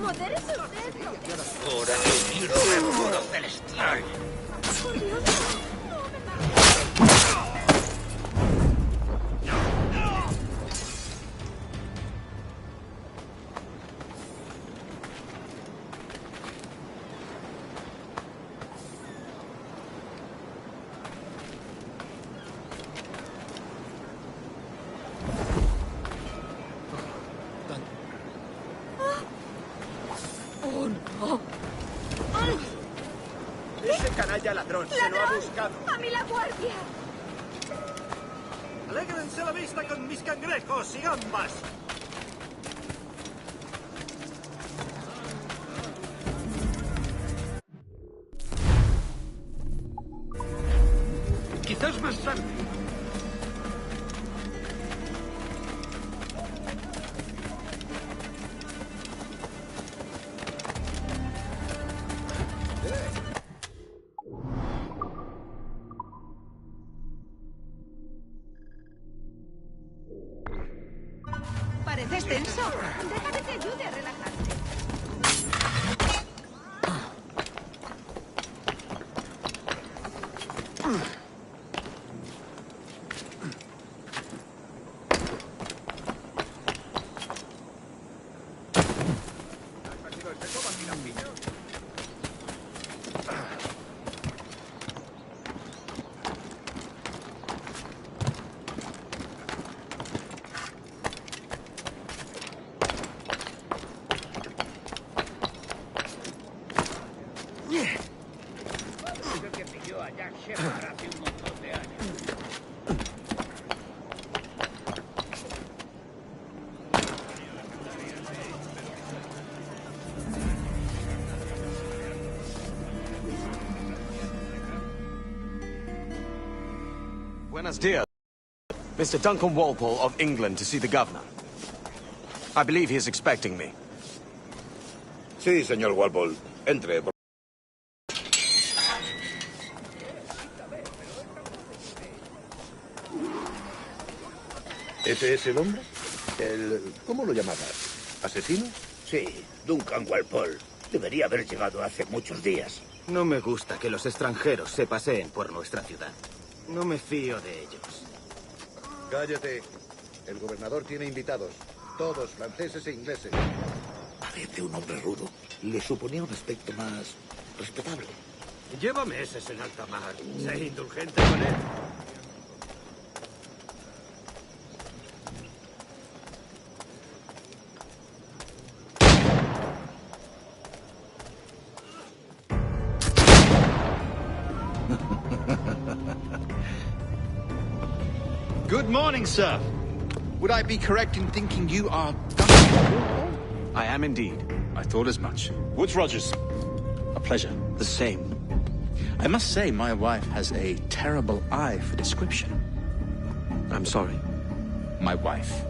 Modérese usted. Ahora que el puro celestial. Por Dios, no me ¡Oh, no! Ese canalla ladrón se lo ha buscado. ¡A mí la guardia! ¡Alégrense la vista con mis cangrejos y gambas! Quizás más tarde. Pareces tenso. Deja que te ayude a relajarte. Creo que pilló a Jack Shepherd hace un montón de años. Buenos dias. Mr. Duncan Walpole of England to see the governor. I believe he is expecting me. Sí, señor Walpole. Entre. ¿Ese es el hombre? ¿Cómo lo llamabas? ¿Asesino? Sí, Duncan Walpole. Debería haber llegado hace muchos días. No me gusta que los extranjeros se paseen por nuestra ciudad. No me fío de ellos. Cállate. El gobernador tiene invitados. Todos franceses e ingleses. Parece un hombre rudo. Le suponía un aspecto más respetable. Lleva meses en alta mar. Sé indulgente con él. Good morning, sir. Would I be correct in thinking you are Duncan? I am indeed. I thought as much. Woods Rogers. A pleasure. The same. I must say, my wife has a terrible eye for description. I'm sorry. My wife.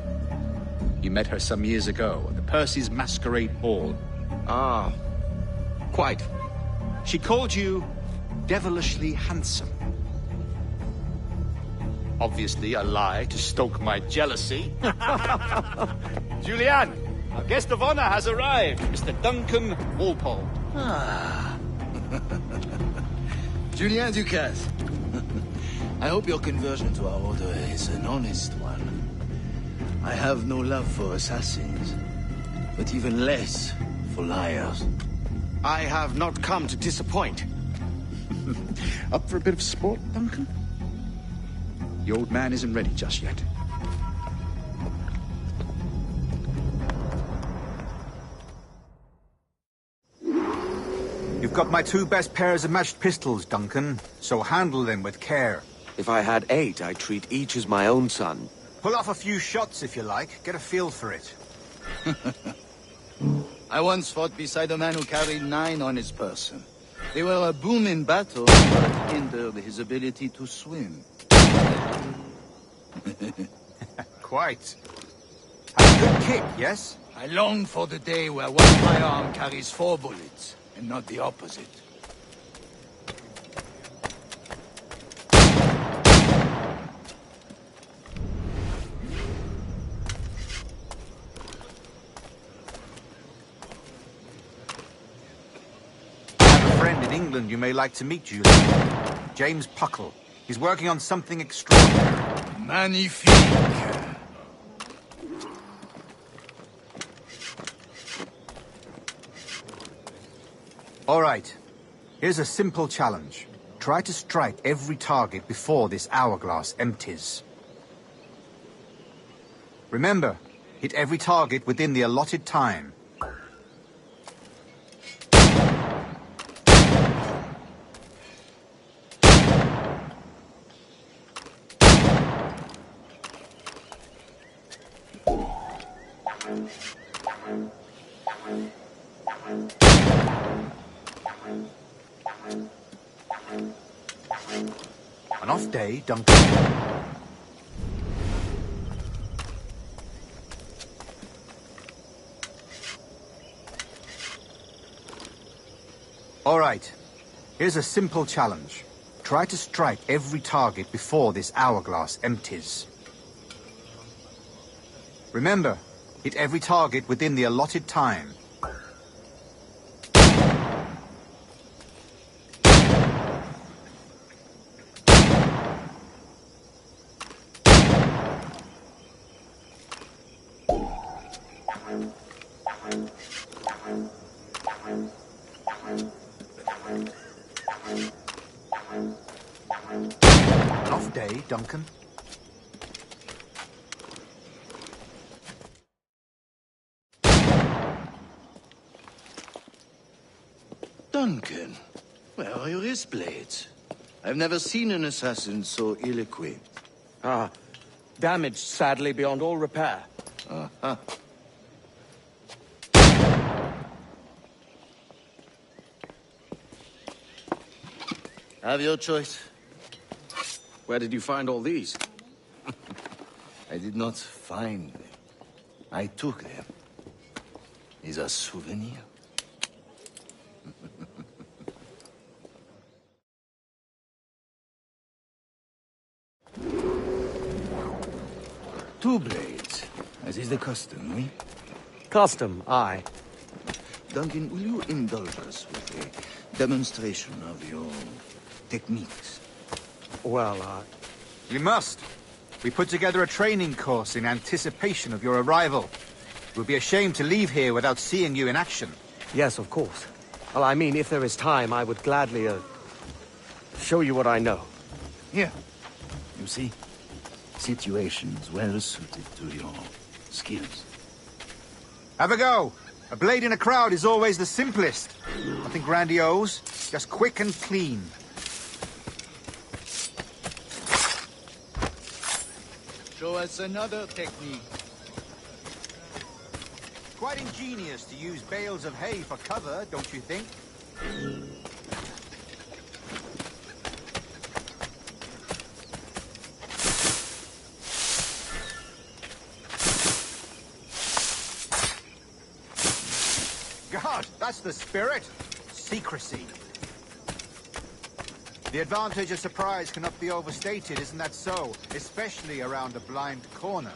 You met her some years ago at the Percy's Masquerade Ball. Ah, quite. She called you devilishly handsome. Obviously a lie to stoke my jealousy. Julianne, our guest of honor has arrived, Mr. Duncan Walpole. Ah. Julien Ducasse. I hope your conversion to our order is an honest one. I have no love for assassins, but even less for liars. I have not come to disappoint. Up for a bit of sport, Duncan? The old man isn't ready just yet. You've got my 2 best pairs of matched pistols, Duncan, so handle them with care. If I had 8, I'd treat each as my own son. Pull off a few shots if you like. Get a feel for it. I once fought beside a man who carried 9 on his person. They were a boom in battle, but hindered his ability to swim. Quite. Have a good kick, yes? I long for the day where one firearm carries 4 bullets, and not the opposite. England you may like to meet, Julian. James Puckle. He's working on something extraordinary. Magnifique. All right. Here's a simple challenge. Try to strike every target before this hourglass empties. Remember, hit every target within the allotted time. An off day, Duncan. All right. Here's a simple challenge. Try to strike every target before this hourglass empties. Remember, hit every target within the allotted time. An off day, Duncan. Duncan, where are your wrist blades? I've never seen an assassin so ill-equipped. Ah, damaged sadly beyond all repair. Uh-huh. Have your choice. Where did you find all these? I did not find them. I took them. Is a souvenir. Two blades, as is the custom, oui? Custom, aye. Duncan, will you indulge us with a demonstration of your techniques? Well, We must. We put together a training course in anticipation of your arrival. It would be a shame to leave here without seeing you in action. yes, of course. Well, I mean, if there is time, I would gladly, show you what I know. Here. You see? Situations well suited to your skills. Have a go. A blade in a crowd is always the simplest. Nothing grandiose, just quick and clean. Show us another technique. Quite ingenious to use bales of hay for cover, don't you think? God, that's the spirit. Secrecy. The advantage of surprise cannot be overstated, isn't that so? Especially around a blind corner.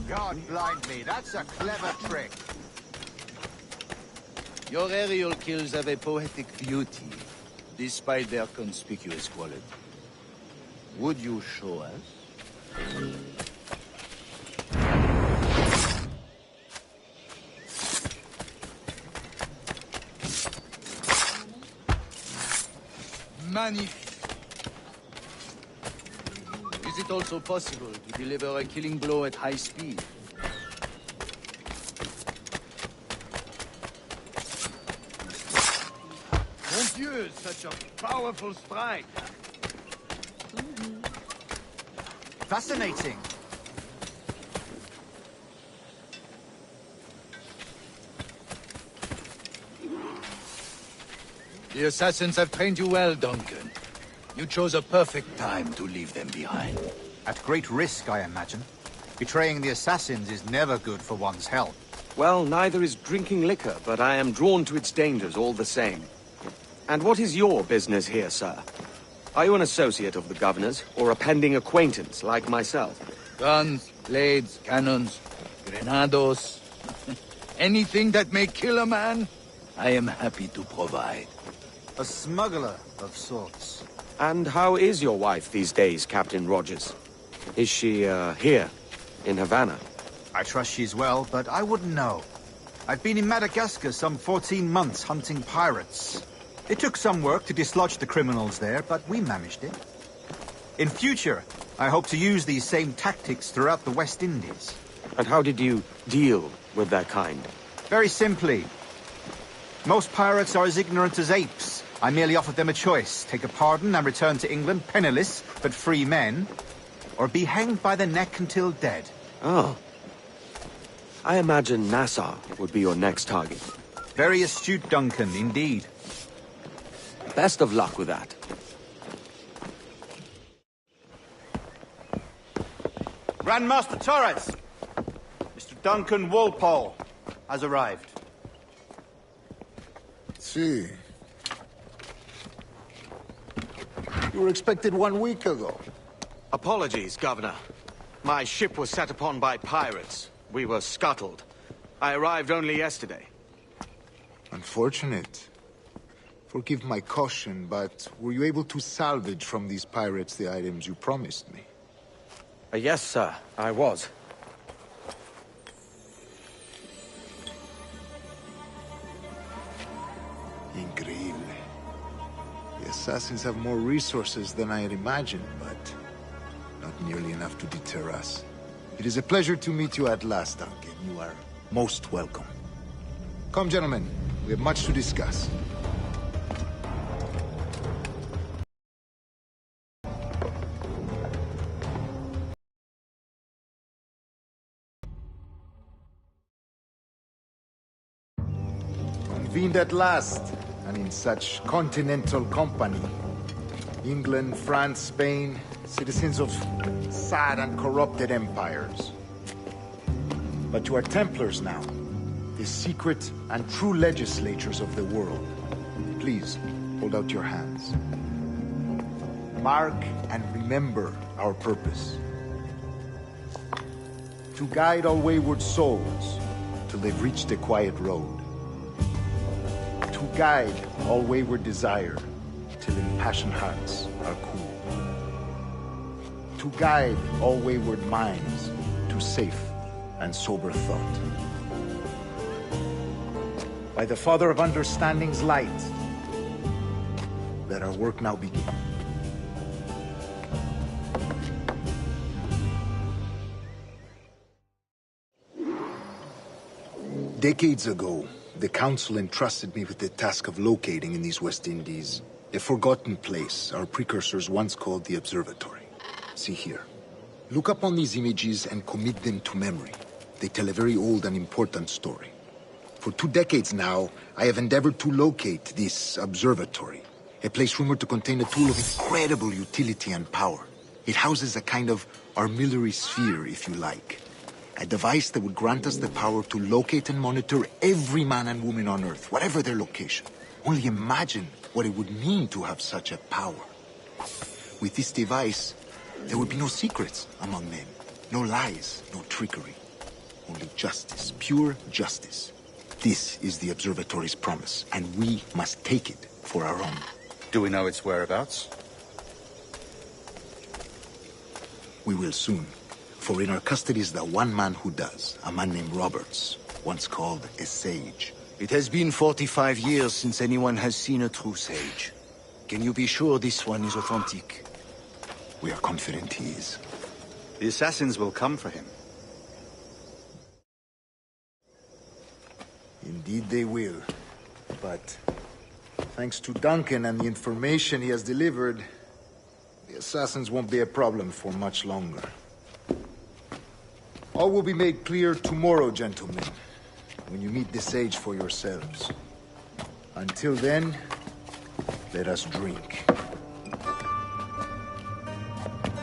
God blind me, that's a clever trick. Your aerial kills have a poetic beauty, despite their conspicuous quality. Would you show us? Magnifique. Is it also possible to deliver a killing blow at high speed? Mon Dieu, such a powerful strike. Fascinating. The assassins have trained you well, Duncan. You chose a perfect time to leave them behind. At great risk, I imagine. Betraying the assassins is never good for one's health. Well, neither is drinking liquor, but I am drawn to its dangers all the same. And what is your business here, sir? Are you an associate of the governor's, or a pending acquaintance like myself? Guns, blades, cannons, grenados. Anything that may kill a man, I am happy to provide. A smuggler of sorts. And how is your wife these days, Captain Rogers? Is she, here, in Havana? I trust she's well, but I wouldn't know. I've been in Madagascar some 14 months hunting pirates. It took some work to dislodge the criminals there, but we managed it. In future, I hope to use these same tactics throughout the West Indies. And how did you deal with their kind? Very simply. Most pirates are as ignorant as apes. I merely offered them a choice. Take a pardon and return to England penniless, but free men. Or be hanged by the neck until dead. Oh. I imagine Nassau would be your next target. Very astute, Duncan, indeed. Best of luck with that. Grandmaster Torres! Mr. Duncan Walpole has arrived. See. You were expected 1 week ago. Apologies, Governor. My ship was set upon by pirates. We were scuttled. I arrived only yesterday. Unfortunate. Forgive my caution, but were you able to salvage from these pirates the items you promised me? Yes, sir, I was. Increíble. The assassins have more resources than I had imagined, but not nearly enough to deter us. It is a pleasure to meet you at last, Duncan. You are most welcome. Come, gentlemen. We have much to discuss. Convened at last, and in such continental company. England, France, Spain, citizens of sad and corrupted empires. But you are Templars now, the secret and true legislators of the world. Please, hold out your hands. Mark and remember our purpose. To guide all wayward souls till they've reached the quiet road. To guide all wayward desire till impassioned hearts are cool. To guide all wayward minds to safe and sober thought. By the Father of Understanding's light, let our work now begin. Decades ago, the Council entrusted me with the task of locating in these West Indies a forgotten place our precursors once called the Observatory. See here. Look upon these images and commit them to memory. They tell a very old and important story. For 2 decades now, I have endeavored to locate this observatory, a place rumored to contain a tool of incredible utility and power. It houses a kind of armillary sphere, if you like. A device that would grant us the power to locate and monitor every man and woman on Earth, whatever their location. Only imagine what it would mean to have such a power. With this device, there would be no secrets among men, no lies, no trickery. Only justice, pure justice. This is the Observatory's promise, and we must take it for our own. Do we know its whereabouts? We will soon. For in our custody is the one man who does, a man named Roberts, once called a sage. It has been 45 years since anyone has seen a true sage. Can you be sure this one is authentic? We are confident he is. The assassins will come for him. Indeed they will. But thanks to Duncan and the information he has delivered, the assassins won't be a problem for much longer. All will be made clear tomorrow, gentlemen, when you meet the sage for yourselves. Until then, let us drink.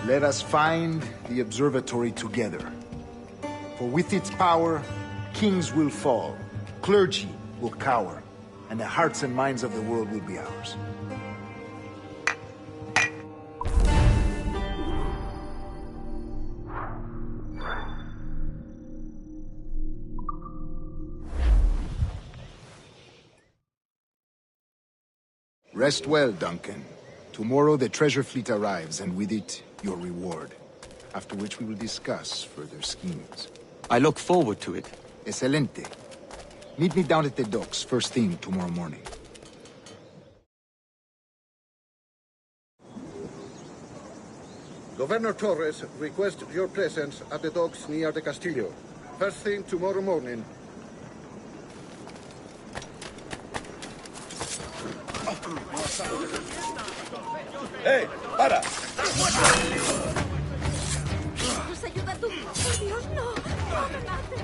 Let us find the observatory together. For with its power, kings will fall, clergy will cower, and the hearts and minds of the world will be ours. Rest well, Duncan. Tomorrow the treasure fleet arrives, and with it, your reward. After which we will discuss further schemes. I look forward to it. Excelente. Meet me down at the docks first thing tomorrow morning. Governor Torres requests your presence at the docks near the Castillo. First thing tomorrow morning. ¡Eh! ¡Para! ¿Nos ayuda tú? ¡Por Dios, no! ¡No me mates!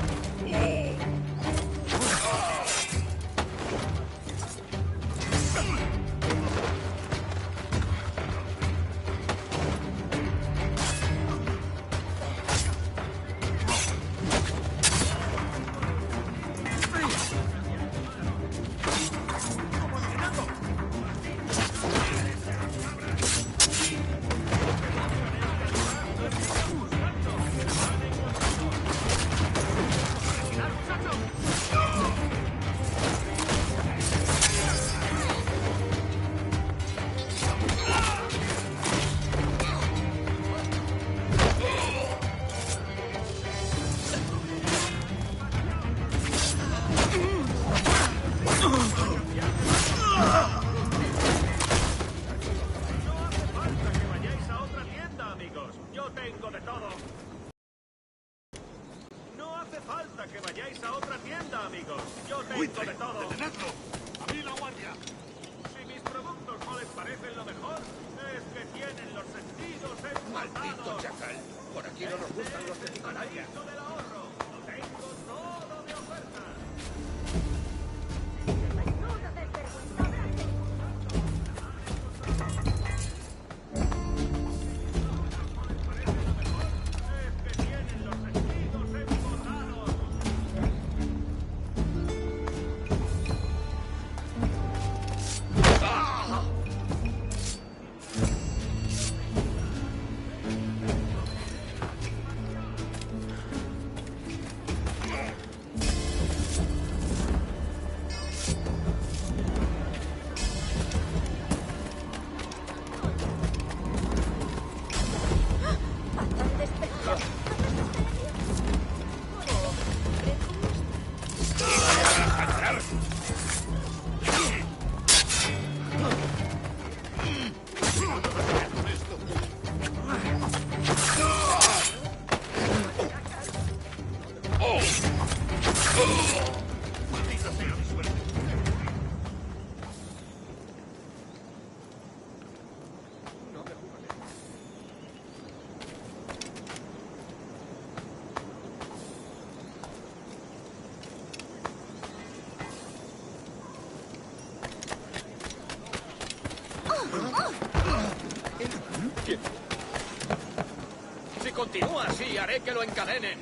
Si continúa así, haré que lo encadenen.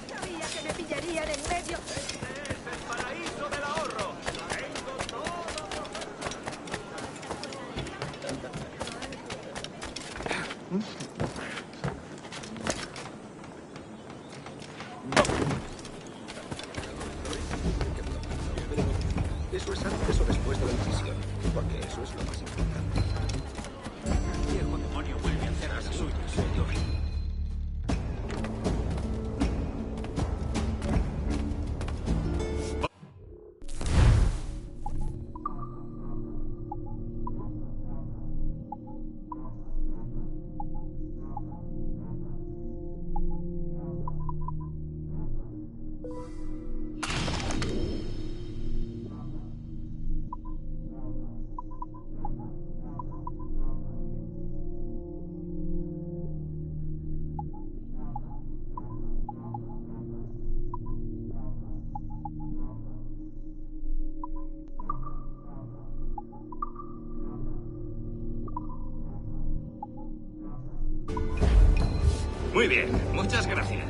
Sabía que me pillarían en medio. Este es el paraíso del ahorro. Tengo todo. Eso es antes o después de la decisión, porque eso es lo más importante. El viejo demonio vuelve a hacer las suyas, señor. Muy bien, muchas gracias.